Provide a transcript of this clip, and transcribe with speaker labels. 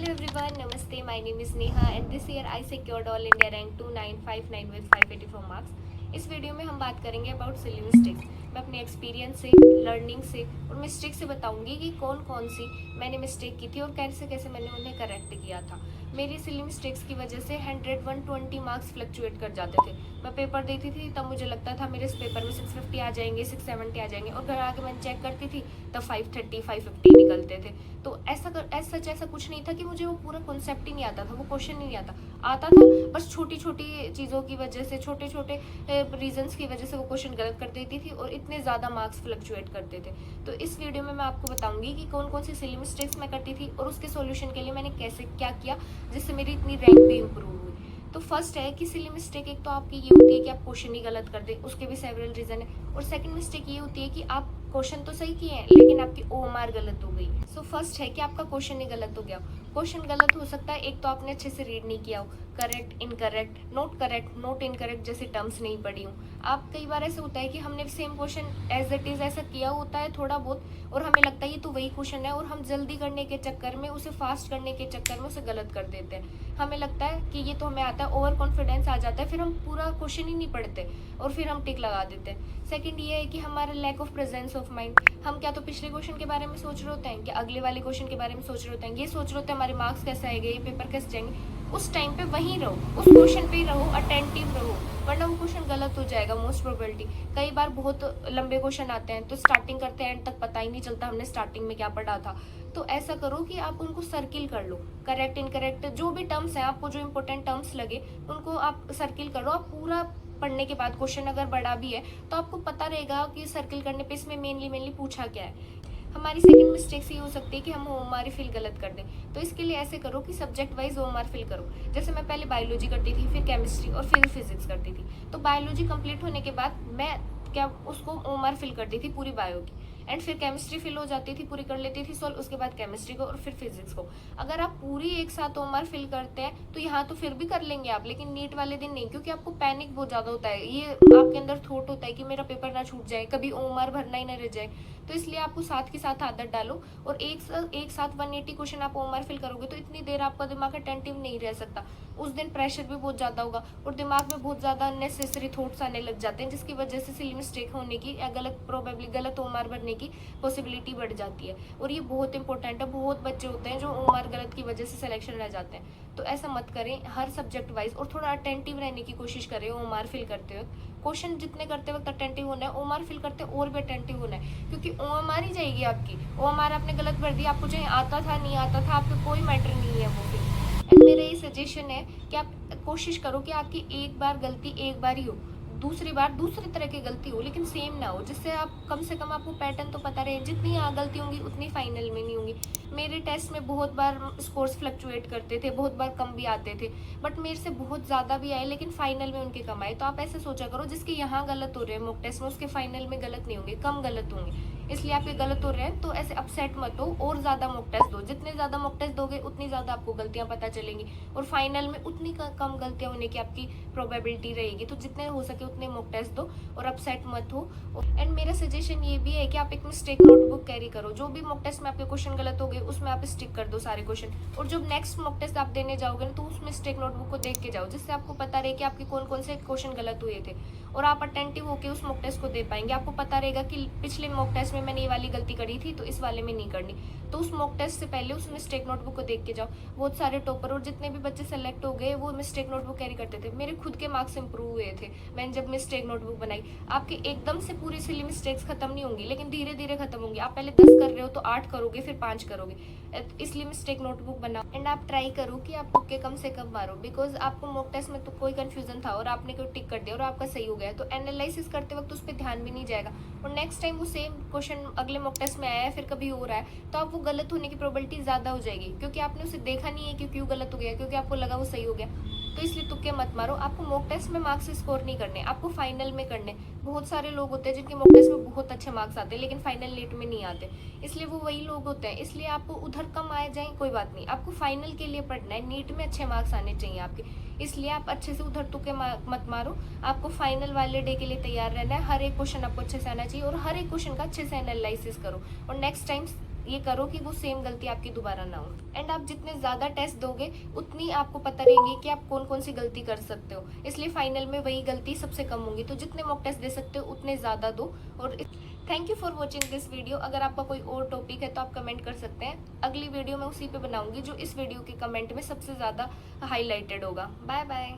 Speaker 1: everyone, Namaste. My name is Neha and this year I secured All India Rank 2959 with 584 marks. इस video में हम बात करेंगे about silly mistakes. मैं अपने एक्सपीरियंस से, लर्निंग से और मिस्टेक से बताऊंगी कि कौन कौन सी मैंने मिस्टेक की थी और कैसे कैसे मैंने उन्हें करेक्ट किया था। मेरी सिली मिस्टेक्स की वजह से 100-120 मार्क्स फ्लक्चुएट कर जाते थे। मैं पेपर देती थी तब मुझे लगता था मेरे इस पेपर में 650 आ जाएंगे, 670 आ जाएंगे और घर आके मैं चेक करती थी तब 530 550 निकलते थे। तो ऐसा कुछ नहीं था कि मुझे वो पूरा कॉन्सेप्ट ही नहीं आता था, वो क्वेश्चन ही नहीं आता था। बस छोटी छोटी चीज़ों की वजह से, छोटे छोटे रीजंस की वजह से वो क्वेश्चन गलत कर देती थी और इतने ज़्यादा मार्क्स फ्लक्चुएट करते थे। तो इस वीडियो में मैं आपको बताऊंगी कि कौन कौन सी सिली मिस्टेक्स मैं करती थी और उसके सॉल्यूशन के लिए मैंने कैसे क्या किया जिससे मेरी इतनी रैंक भी इम्प्रूव हुई। तो फर्स्ट है कि सिली मिस्टेक एक तो आपकी ये होती है कि आप क्वेश्चन ही गलत कर दे, उसके भी सेवरल रीजन है। और सेकंड मिस्टेक ये होती है कि आप क्वेश्चन तो सही किए हैं लेकिन आपकी ओएमआर गलत हो गई। सो फर्स्ट है कि आपका क्वेश्चन ही गलत हो गया। क्वेश्चन गलत हो सकता है, एक तो आपने अच्छे से रीड नहीं किया हो, करेक्ट इनकरेक्ट, नोट इनकरेक्ट जैसे टर्म्स नहीं पढ़ी हूँ। आप कई बार ऐसा होता है कि हमने same question as it is ऐसा किया होता है थोड़ा बहुत और हमें लगता है ये तो वही क्वेश्चन है और हम जल्दी करने के चक्कर में, उसे फास्ट करने के चक्कर में उसे गलत कर देते हैं। हमें लगता है कि ये तो हमें आता है, ओवर कॉन्फिडेंस आ जाता है, फिर हम पूरा क्वेश्चन ही नहीं पढ़ते और फिर हम टिक लगा देते हैं। सेकंड ये है कि हमारा lack of presence of mind. हम क्या तो पिछले क्वेश्चन के बारे में सोच रहे होते हैं, क्या अगले वाले क्वेश्चन के बारे में सोच रहे होते हैं, ये सोच रहे होते हैं हमारे मार्क्स कैसे आएंगे, ये पेपर कैसे जाएंगे। उस टाइम पे वहीं रहो, उस क्वेश्चन पे ही रहो, अटेंटिव रहो, वरना वो क्वेश्चन गलत हो जाएगा मोस्ट प्रोबेबिलिटी। कई बार बहुत लंबे क्वेश्चन आते हैं तो स्टार्टिंग करते हैं एंड तक पता ही नहीं चलता हमने स्टार्टिंग में क्या पढ़ा था। तो ऐसा करो कि आप उनको सर्किल कर लो, करेक्ट इनकरेक्ट जो भी टर्म्स हैं, आपको जो इंपॉर्टेंट टर्म्स लगे उनको आप सर्किल करो। आप पूरा पढ़ने के बाद क्वेश्चन अगर बड़ा भी है तो आपको पता रहेगा कि सर्किल करने पे इसमें मेनली पूछा क्या है। हमारी सेकंड मिस्टेक ये हो सकती है कि हम ओएमआर फिल गलत कर दें। तो इसके लिए ऐसे करो कि सब्जेक्ट वाइज ओएमआर फिल करो। जैसे मैं पहले बायोलॉजी करती थी, फिर केमिस्ट्री और फिर फिजिक्स करती थी। तो बायोलॉजी कंप्लीट होने के बाद मैं क्या उसको ओएमआर फिल करती थी पूरी बायो की, एंड फिर केमिस्ट्री फिल हो जाती थी, पूरी कर लेती थी सॉल्व, उसके बाद केमिस्ट्री को और फिर फिजिक्स को। अगर आप पूरी एक साथ ओएमआर फिल करते हैं तो यहाँ तो फिर भी कर लेंगे आप, लेकिन नीट वाले दिन नहीं, क्योंकि आपको पैनिक बहुत ज़्यादा होता है। ये आपके अंदर थॉट होता है कि मेरा पेपर ना छूट जाए, कभी ओएमआर भरना ही ना रह जाए। तो इसलिए आपको साथ के साथ आदत डालो और एक साथ 180 क्वेश्चन आप ओएमआर फिल करोगे तो इतनी देर आपका दिमाग अटेंटिव नहीं रह सकता। उस दिन प्रेशर भी बहुत ज़्यादा होगा और दिमाग में बहुत ज़्यादा अननेसेसरी थॉट्स आने लग जाते हैं, जिसकी वजह से सिली मिस्टेक होने की या गलत ओएमआर भरने की पॉसिबिलिटी बढ़ जाती है। और ये बहुत इंपॉर्टेंट है, बहुत बच्चे होते हैं जो ओएमआर गलत की वजह से सिलेक्शन रह जाते हैं। तो ऐसा मत करें, हर सब्जेक्ट वाइज और थोड़ा अटेंटिव रहने की कोशिश करें। ओएमआर फिल करते वक्त क्वेश्चन जितने करते वक्त अटेंटिव होना है, ओएमआर फिल करते और भी अटेंटिव होना है, क्योंकि ओएमआर ही जाएगी आपकी। ओएमआर आपने गलत भर दिया, आपको चाहे आता था नहीं आता था, आपको कोई मैटर नहीं है वो फिर। एंड मेरा ये सजेशन है कि आप कोशिश करो कि आपकी एक बार गलती एक बार ही हो, दूसरी बार दूसरी तरह की गलती हो लेकिन सेम ना हो, जिससे आप कम से कम आपको पैटर्न तो पता रहे। जितनी गलती होंगी उतनी फाइनल में नहीं होंगी। मेरे टेस्ट में बहुत बार स्कोर्स फ्लक्चुएट करते थे, बहुत बार कम भी आते थे, बट मेरे से बहुत ज़्यादा भी आए लेकिन फाइनल में उनके कम आए। तो आप ऐसे सोचा करो जिसके यहाँ गलत हो रहे हैं मॉक टेस्ट में, उसके फाइनल में गलत नहीं होंगे, कम गलत होंगे। इसलिए आपके गलत हो रहे हैं तो ऐसे अपसेट मत हो और ज़्यादा मॉक टेस्ट दो। जितने ज़्यादा मॉक टेस्ट दोगे उतनी ज़्यादा आपको गलतियाँ पता चलेंगी और फाइनल में उतनी कम गलतियाँ होने की आपकी प्रोबेबिलिटी रहेगी। तो जितने हो सके उतने मॉक टेस्ट दो और अपसेट मत हो। एंड मेरा सजेशन ये भी है कि आप एक मिस्टेक नोटबुक कैरी करो। जो भी मॉक टेस्ट में आपके क्वेश्चन गलत हो गए उसमें आप स्टिक कर दो सारे क्वेश्चन, और जब नेक्स्ट मॉक टेस्ट आप देने जाओगे तो उस मिस्टेक नोटबुक को देख के जाओ, जिससे आपको पता रहे कि आपके कौन कौन से क्वेश्चन गलत हुए थे और आप अटेंटिव होकर उस मॉक टेस्ट को दे पाएंगे। आपको पता रहेगा कि पिछले मॉक टेस्ट में मैंने ये वाली गलती करी थी तो इस वाले में नहीं करनी। तो उस मॉक टेस्ट से पहले उस मिस्टेक नोटबुक को देख के जाओ। बहुत सारे टॉपर और जितने भी बच्चे सेलेक्ट हो गए वो मिस्टेक नोटबुक कैरी करते थे। मेरे खुद के मार्क्स इंप्रूव हुए थे मैंने जब मिस्टेक नोटबुक बनाई। आपके एकदम से पूरी सिली मिस्टेक्स खत्म नहीं होंगी, लेकिन धीरे धीरे खत्म होंगी। आप पहले 10 कर रहे हो तो 8 करोगे, फिर 5 करोगे, इसलिए मिस्टेक नोटबुक बनाओ। एंड आप ट्राई करो कि आप तुक्के कम से कम मारो, बिकॉज आपको मॉक टेस्ट में तो कोई कंफ्यूजन था और आपने कोई टिक कर दिया और आपका सही हो गया तो एनालिसिस करते वक्त उस पर ध्यान भी नहीं जाएगा और नेक्स्ट टाइम वो सेम क्वेश्चन अगले मॉक टेस्ट में आया है, फिर कभी हो रहा है, तो आप वो गलत होने की प्रोबेबिलिटी ज़्यादा हो जाएगी, क्योंकि आपने उसे देखा नहीं है कि क्यों गलत हो गया, क्योंकि आपको लगा वो सही हो गया। तो इसलिए तुक्के मत मारो। आपको मॉक टेस्ट में मार्क्स स्कोर नहीं करने, आपको फाइनल में करने। बहुत सारे लोग होते हैं जिनके मॉक टेस्ट में बहुत अच्छे मार्क्स आते हैं लेकिन फाइनल नीट में नहीं आते, इसलिए वो वही लोग होते हैं। इसलिए आपको उधर कम आए जाए कोई बात नहीं, आपको फाइनल के लिए पढ़ना है, नीट में अच्छे मार्क्स आने चाहिए आपके। इसलिए आप अच्छे से उधर तुक्के मत मारो। आपको फाइनल वाले डे के लिए तैयार रहना है। हर एक क्वेश्चन आपको अच्छे से आना चाहिए और हर एक क्वेश्चन का अच्छे से एनालिसिस करो और नेक्स्ट टाइम ये करो कि वो सेम गलती आपकी दोबारा ना हो। एंड आप जितने ज़्यादा टेस्ट दोगे उतनी आपको पता रहेंगे कि आप कौन कौन सी गलती कर सकते हो, इसलिए फाइनल में वही गलती सबसे कम होंगी। तो जितने मॉक टेस्ट दे सकते हो उतने ज़्यादा दो। और thank you for watching this video. अगर आपका कोई और टॉपिक है तो आप कमेंट कर सकते हैं, अगली वीडियो मैं उसी पे बनाऊंगी जो इस वीडियो के कमेंट में सबसे ज़्यादा हाईलाइटेड होगा। Bye bye.